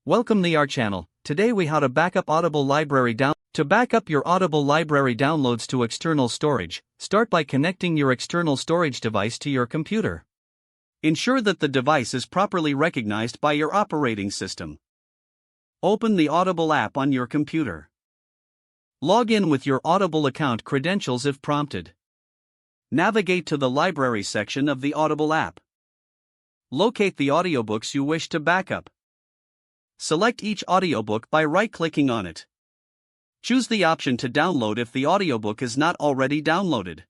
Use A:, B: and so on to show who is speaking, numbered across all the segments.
A: Welcome to our channel. Today we how to backup Audible library down. To back up your Audible library downloads to external storage, start by connecting your external storage device to your computer. Ensure that the device is properly recognized by your operating system. Open the Audible app on your computer. Log in with your Audible account credentials if prompted. Navigate to the library section of the Audible app. Locate the audiobooks you wish to backup. Select each audiobook by right-clicking on it. Choose the option to download if the audiobook is not already downloaded.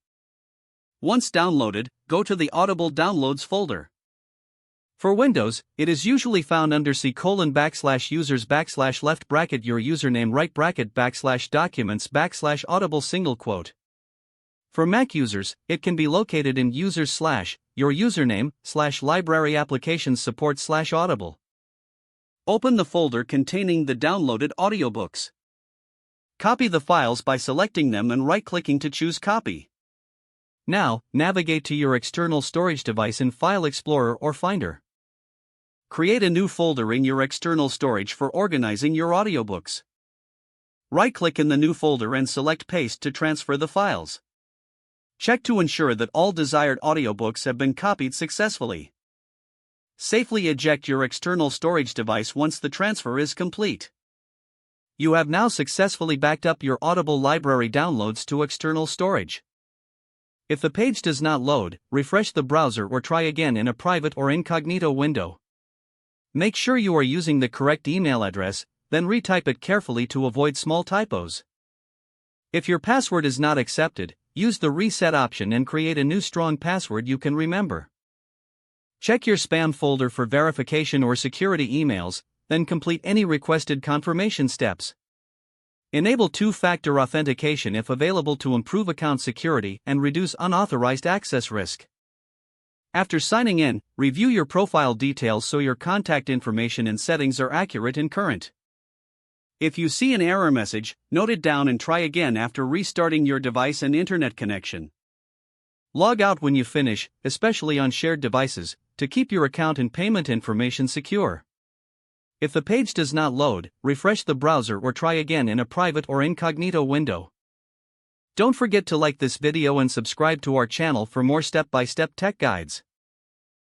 A: Once downloaded, go to the Audible Downloads folder. For Windows, it is usually found under C:\users\left your username right /documents /audible . For Mac users, it can be located in users/ your username /library applications support /audible. Open the folder containing the downloaded audiobooks. Copy the files by selecting them and right-clicking to choose Copy. Now, navigate to your external storage device in File Explorer or Finder. Create a new folder in your external storage for organizing your audiobooks. Right-click in the new folder and select Paste to transfer the files. Check to ensure that all desired audiobooks have been copied successfully. Safely eject your external storage device once the transfer is complete. You have now successfully backed up your Audible library downloads to external storage. If the page does not load, refresh the browser or try again in a private or incognito window. Make sure you are using the correct email address, then retype it carefully to avoid small typos. If your password is not accepted, use the reset option and create a new strong password you can remember. Check your spam folder for verification or security emails, then complete any requested confirmation steps. Enable two-factor authentication if available to improve account security and reduce unauthorized access risk. After signing in, review your profile details so your contact information and settings are accurate and current. If you see an error message, note it down and try again after restarting your device and internet connection. Log out when you finish, especially on shared devices, to keep your account and payment information secure. If the page does not load, refresh the browser or try again in a private or incognito window. Don't forget to like this video and subscribe to our channel for more step-by-step tech guides.